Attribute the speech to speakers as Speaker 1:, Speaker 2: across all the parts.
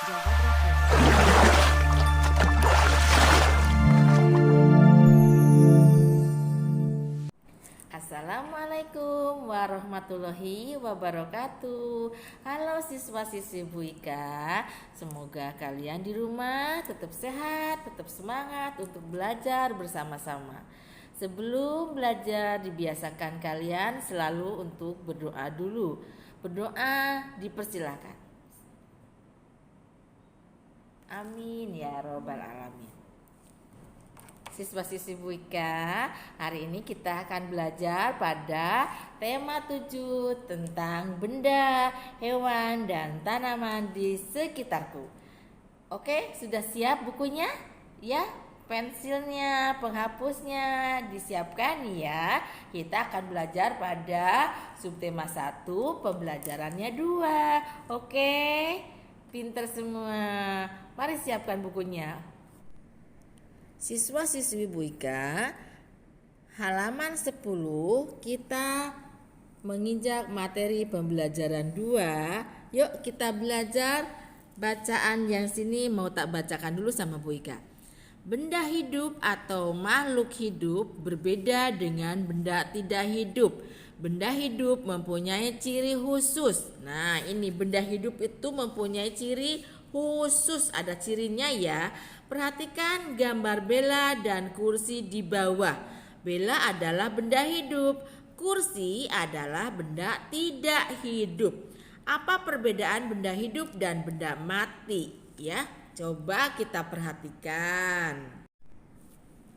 Speaker 1: Jawab refleksi. Assalamualaikum warahmatullahi wabarakatuh. Halo siswa-siswi Bu Ika, semoga kalian di rumah tetap sehat, tetap semangat untuk belajar bersama-sama. Sebelum belajar dibiasakan kalian selalu untuk berdoa dulu. Berdoa dipersilakan. Amin ya robbal alamin. Siswa-siswi Bu Ika, hari ini kita akan belajar pada tema 7 tentang benda, hewan, dan tanaman di sekitarku. Oke, sudah siap bukunya? Ya, pensilnya, penghapusnya disiapkan ya. Kita akan belajar pada subtema 1, pembelajarannya 2. Oke, pinter semua. Mari siapkan bukunya. Siswa-siswi Bu Ika, halaman 10 kita menginjak materi pembelajaran 2. Yuk kita belajar bacaan yang sini mau tak bacakan dulu sama Bu Ika. Benda hidup atau makhluk hidup berbeda dengan benda tidak hidup. Benda hidup mempunyai ciri khusus. Nah, ini benda hidup itu mempunyai ciri khusus, ada cirinya ya. Perhatikan gambar Bella dan kursi di bawah. Bella adalah benda hidup, kursi adalah benda tidak hidup. Apa perbedaan benda hidup dan benda mati? Ya, coba kita perhatikan.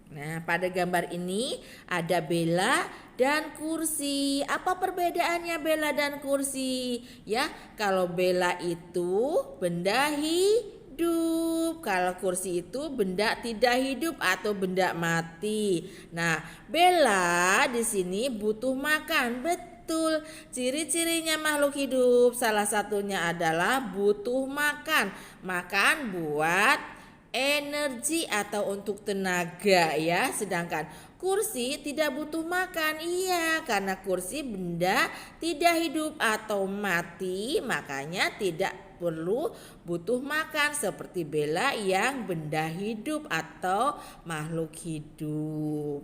Speaker 1: Nah, pada gambar ini ada Bella dan kursi. Apa perbedaannya Bella dan kursi? Ya, kalau Bella itu benda hidup, kalau kursi itu benda tidak hidup atau benda mati. Nah, Bella di sini butuh makan. Betul. Ciri-cirinya makhluk hidup salah satunya adalah butuh makan. Makan buat energi atau untuk tenaga ya, sedangkan kursi tidak butuh makan. Iya, karena kursi benda tidak hidup atau mati, makanya tidak perlu butuh makan seperti Bella yang benda hidup atau makhluk hidup.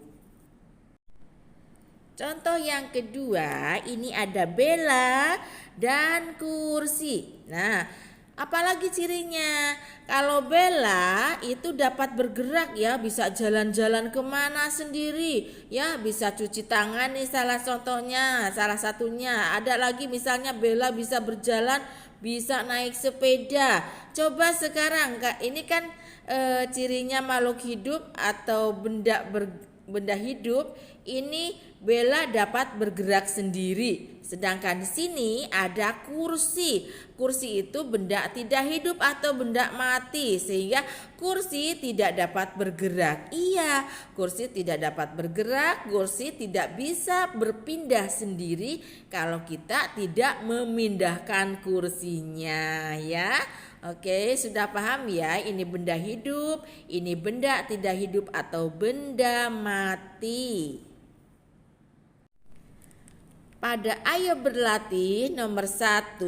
Speaker 1: Contoh yang kedua, ini ada Bella dan kursi. Nah, apalagi cirinya? Kalau Bella itu dapat bergerak ya, bisa jalan-jalan kemana sendiri ya, bisa cuci tangan nih salah contohnya, salah satunya. Ada lagi misalnya Bella bisa berjalan, bisa naik sepeda. Coba sekarang Kak, ini kan cirinya makhluk hidup atau benda hidup. Ini Bella dapat bergerak sendiri. Sedangkan di sini ada kursi. Kursi itu benda tidak hidup atau benda mati, sehingga kursi tidak dapat bergerak. Iya, kursi tidak dapat bergerak, kursi tidak bisa berpindah sendiri kalau kita tidak memindahkan kursinya ya. Oke, sudah paham ya? Ini benda hidup, ini benda tidak hidup atau benda mati. Pada ayo berlatih nomor 1,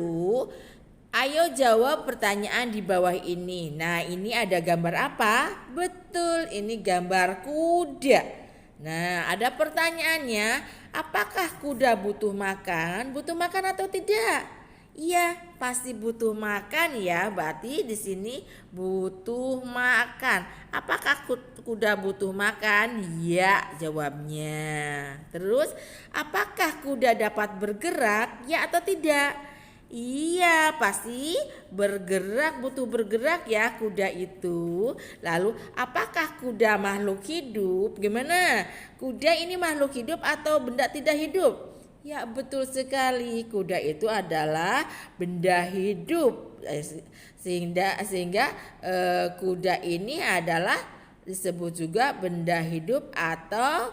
Speaker 1: ayo jawab pertanyaan di bawah ini. Nah, ini ada gambar apa? Betul, ini gambar kuda. Nah, ada pertanyaannya, apakah kuda butuh makan? Butuh makan atau tidak? Iya, pasti butuh makan ya. Berarti di sini butuh makan. Apakah kuda butuh makan? Ya, jawabnya. Terus, apakah kuda dapat bergerak? Ya atau tidak? Iya, pasti bergerak, butuh bergerak ya kuda itu. Lalu, apakah kuda makhluk hidup? Gimana? Kuda ini makhluk hidup atau benda tidak hidup? Ya, betul sekali, kuda itu adalah benda hidup, sehingga kuda ini adalah disebut juga benda hidup atau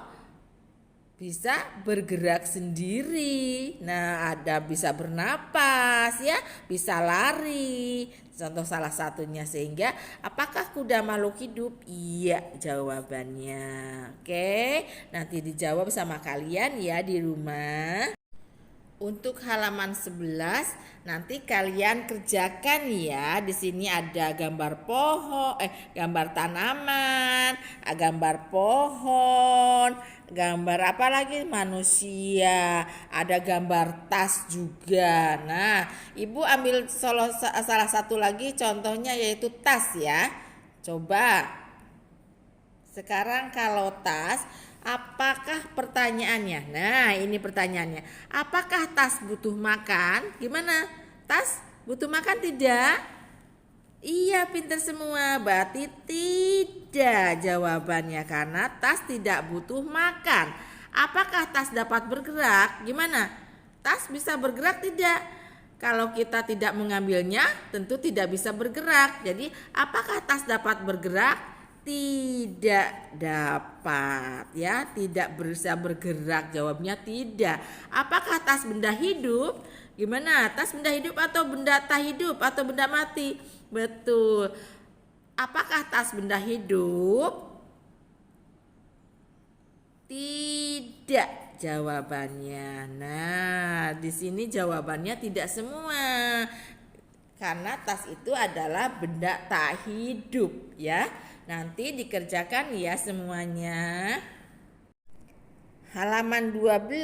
Speaker 1: bisa bergerak sendiri. Nah, ada bisa bernapas ya, bisa lari. Contoh salah satunya, sehingga apakah kuda makhluk hidup? Iya jawabannya. Oke, nanti dijawab sama kalian ya di rumah. Untuk halaman 11 nanti kalian kerjakan ya. Di sini ada gambar pohon, gambar tanaman, gambar pohon, gambar apa lagi? Manusia, ada gambar tas juga. Nah, Ibu ambil salah satu lagi contohnya yaitu tas ya. Coba sekarang kalau tas, apakah pertanyaannya? Nah, ini pertanyaannya. Apakah tas butuh makan? Gimana? Tas butuh makan tidak? Iya, pintar semua. Berarti tidak jawabannya karena tas tidak butuh makan. Apakah tas dapat bergerak? Gimana? Tas bisa bergerak tidak? Kalau kita tidak mengambilnya, tentu tidak bisa bergerak. Jadi, apakah tas dapat bergerak? Tidak dapat ya, tidak bisa bergerak. Jawabnya tidak. Apakah tas benda hidup? Gimana? Tas benda hidup atau benda tak hidup atau benda mati? Betul. Apakah tas benda hidup? Tidak jawabannya. Nah, di sini jawabannya tidak semua. Karena tas itu adalah benda tak hidup ya. Nanti dikerjakan ya semuanya. Halaman 12,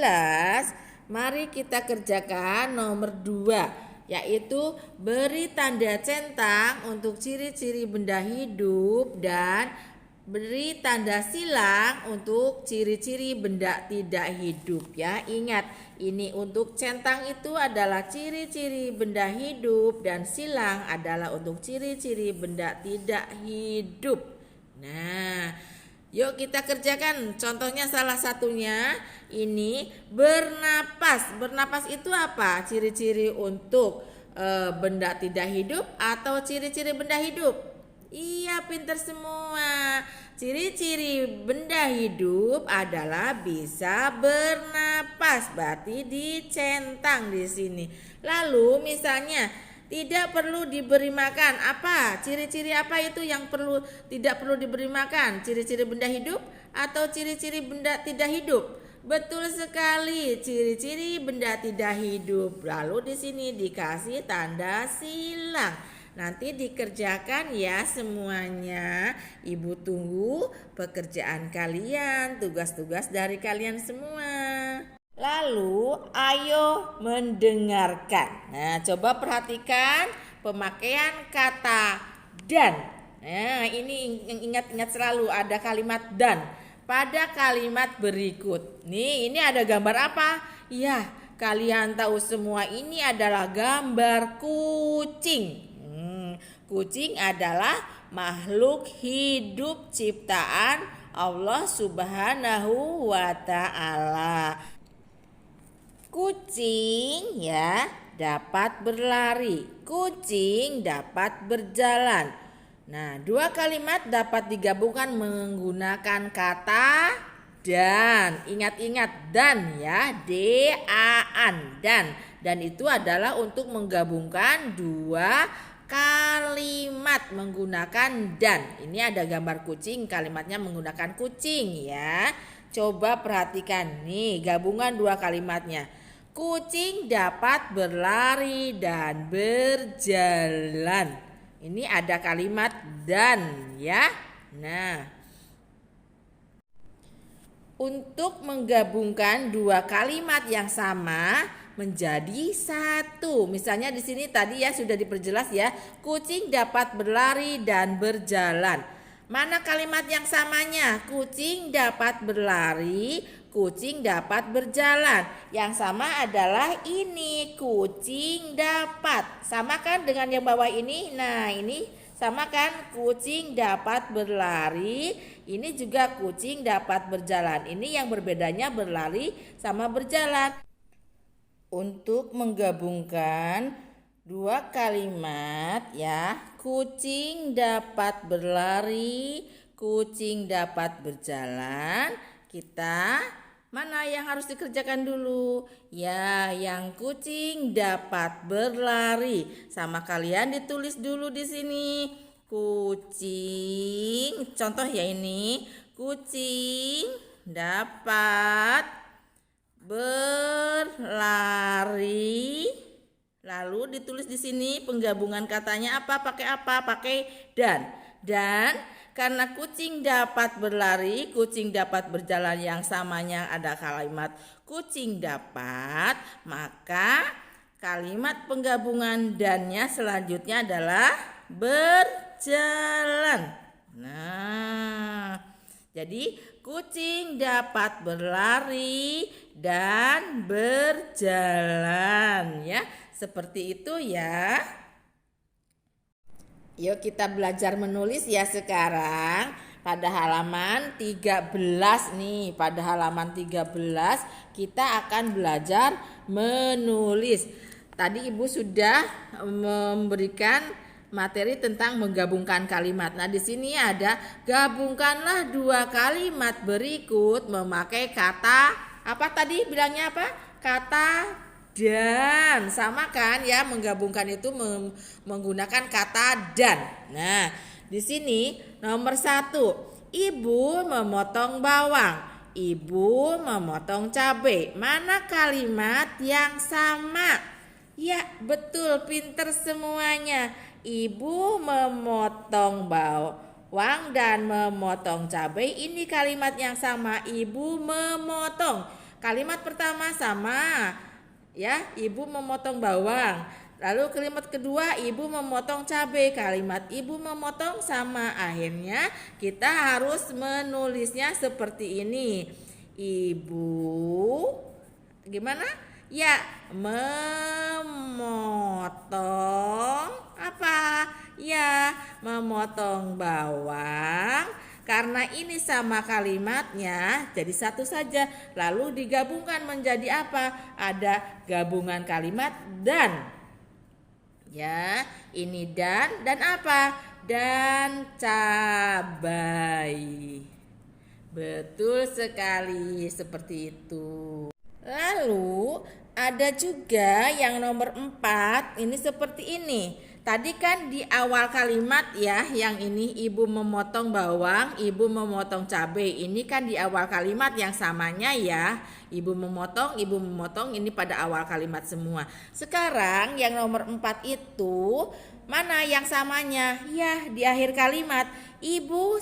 Speaker 1: mari kita kerjakan nomor 2, yaitu beri tanda centang untuk ciri-ciri benda hidup dan beri tanda silang untuk ciri-ciri benda tidak hidup ya. Ingat, ini untuk centang itu adalah ciri-ciri benda hidup dan silang adalah untuk ciri-ciri benda tidak hidup. Nah, yuk kita kerjakan. Contohnya salah satunya ini bernapas. Bernapas itu apa? Ciri-ciri untuk benda tidak hidup atau ciri-ciri benda hidup? Iya, pintar semua. Ciri-ciri benda hidup adalah bisa bernapas, berarti dicentang di sini. Lalu misalnya tidak perlu diberi makan. Apa? Ciri-ciri apa itu yang tidak perlu diberi makan? Ciri-ciri benda hidup atau ciri-ciri benda tidak hidup? Betul sekali, ciri-ciri benda tidak hidup. Lalu di sini dikasih tanda silang. Nanti dikerjakan ya semuanya. Ibu tunggu pekerjaan kalian, tugas-tugas dari kalian semua. Lalu ayo mendengarkan. Nah, coba perhatikan pemakaian kata dan. Nah, ini ingat-ingat selalu ada kalimat dan pada kalimat berikut. Nih, ini ada gambar apa? Ya, kalian tahu semua ini adalah gambar kucing. Kucing adalah makhluk hidup ciptaan Allah Subhanahu wa Ta'ala. Kucing ya dapat berlari, kucing dapat berjalan. Nah, dua kalimat dapat digabungkan menggunakan kata dan. Ingat-ingat dan ya, D-A-N, dan. Dan itu adalah untuk menggabungkan dua kalimat menggunakan dan. Ini ada gambar kucing, kalimatnya menggunakan kucing ya. Coba perhatikan nih gabungan dua kalimatnya. Kucing dapat berlari dan berjalan. Ini ada kalimat dan ya. Nah, untuk menggabungkan dua kalimat yang sama menjadi satu. Misalnya di sini tadi ya sudah diperjelas ya, kucing dapat berlari dan berjalan. Mana kalimat yang samanya? Kucing dapat berlari, kucing dapat berjalan. Yang sama adalah ini, kucing dapat. Sama kan dengan yang bawah ini? Nah, ini sama kan? Kucing dapat berlari, ini juga kucing dapat berjalan. Ini yang berbedanya berlari sama berjalan. Untuk menggabungkan dua kalimat ya, kucing dapat berlari, kucing dapat berjalan. Kita mana yang harus dikerjakan dulu? Ya, yang kucing dapat berlari. Sama kalian ditulis dulu di sini. Kucing, contoh ya ini, kucing dapat berlari. Lalu ditulis di sini penggabungan katanya apa? Pakai apa? Pakai dan. Dan karena kucing dapat berlari, kucing dapat berjalan, yang samanya ada kalimat kucing dapat, maka kalimat penggabungan dannya selanjutnya adalah berjalan. Nah, jadi kucing dapat berlari dan berjalan, ya. Seperti itu ya. Yuk kita belajar menulis ya sekarang. Pada halaman 13 nih, pada halaman 13 kita akan belajar menulis. Tadi Ibu sudah memberikan materi tentang menggabungkan kalimat. Nah, di sini ada gabungkanlah dua kalimat berikut memakai kata apa tadi bilangnya apa? Kata dan. Sama kan ya, menggabungkan itu menggunakan kata dan. Nah, di sini nomor 1, Ibu memotong bawang, Ibu memotong cabai. Mana kalimat yang sama? Ya, betul, pinter semuanya. Ibu memotong bawang dan memotong cabai. Ini kalimat yang sama, Ibu memotong. Kalimat pertama sama. Ya, Ibu memotong bawang. Lalu kalimat kedua, Ibu memotong cabai. Kalimat Ibu memotong sama. Akhirnya kita harus menulisnya seperti ini. Ibu gimana? Ya, memotong apa? Ya, memotong bawang. Karena ini sama kalimatnya, jadi satu saja. Lalu digabungkan menjadi apa? Ada gabungan kalimat dan. Ya, ini dan apa? Dan cabai. Betul sekali, seperti itu. Lalu ada juga yang nomor 4, ini seperti ini. Tadi kan di awal kalimat ya, yang ini Ibu memotong bawang, Ibu memotong cabai. Ini kan di awal kalimat yang samanya ya. Ibu memotong, ini pada awal kalimat semua. Sekarang yang nomor 4 itu mana yang samanya? Ya, di akhir kalimat. Ibu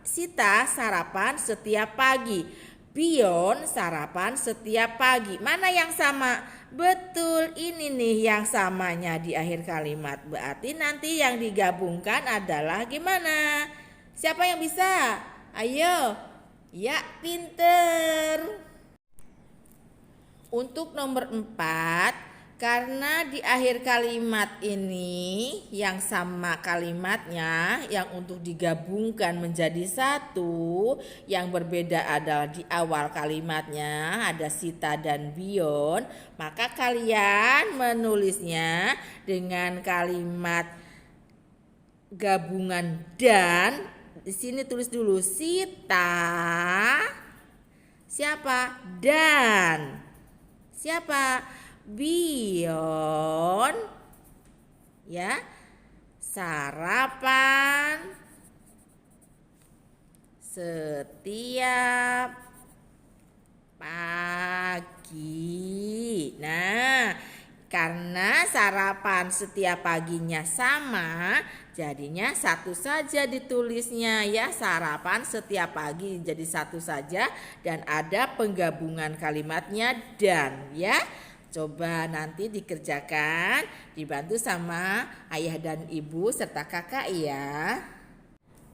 Speaker 1: Sita sarapan setiap pagi. Bion sarapan setiap pagi. Mana yang sama? Betul, ini nih yang samanya di akhir kalimat. Berarti nanti yang digabungkan adalah gimana? Siapa yang bisa? Ayo. Ya, pinter. Untuk nomor 4, karena di akhir kalimat ini yang sama kalimatnya, yang untuk digabungkan menjadi satu, yang berbeda adalah di awal kalimatnya ada Sita dan Bion, maka kalian menulisnya dengan kalimat gabungan dan. Di sini tulis dulu Sita. Siapa? Dan. Siapa? Bion, ya, sarapan setiap pagi. Nah, karena sarapan setiap paginya sama, jadinya satu saja ditulisnya ya, sarapan setiap pagi jadi satu saja dan ada penggabungan kalimatnya dan ya. Coba nanti dikerjakan, dibantu sama ayah dan ibu serta kakak ya.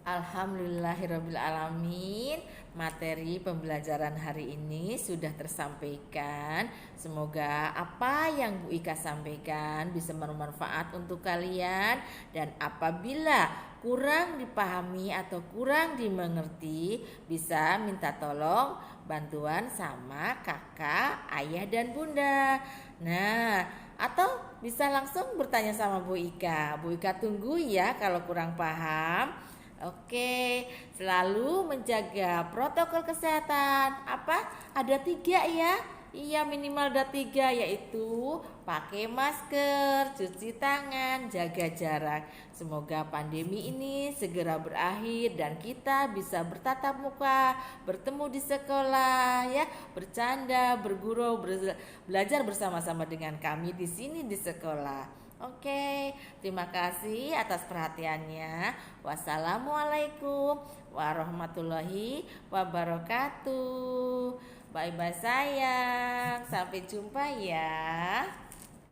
Speaker 1: Alhamdulillahirrabbilalamin, materi pembelajaran hari ini sudah tersampaikan. Semoga apa yang Bu Ika sampaikan bisa bermanfaat untuk kalian. Dan apabila kurang dipahami atau kurang dimengerti, bisa minta tolong bantuan sama kakak, ayah, dan bunda. Nah, atau bisa langsung bertanya sama Bu Ika. Bu Ika tunggu ya kalau kurang paham. Oke, selalu menjaga protokol kesehatan. Apa? Ada 3 ya. Iya, minimal ada 3, yaitu pakai masker, cuci tangan, jaga jarak. Semoga pandemi ini segera berakhir dan kita bisa bertatap muka, bertemu di sekolah ya, bercanda, bergurau, belajar bersama-sama dengan kami di sini di sekolah. Oke, terima kasih atas perhatiannya. Wassalamualaikum warahmatullahi wabarakatuh. Bye bye sayang. Sampai jumpa ya.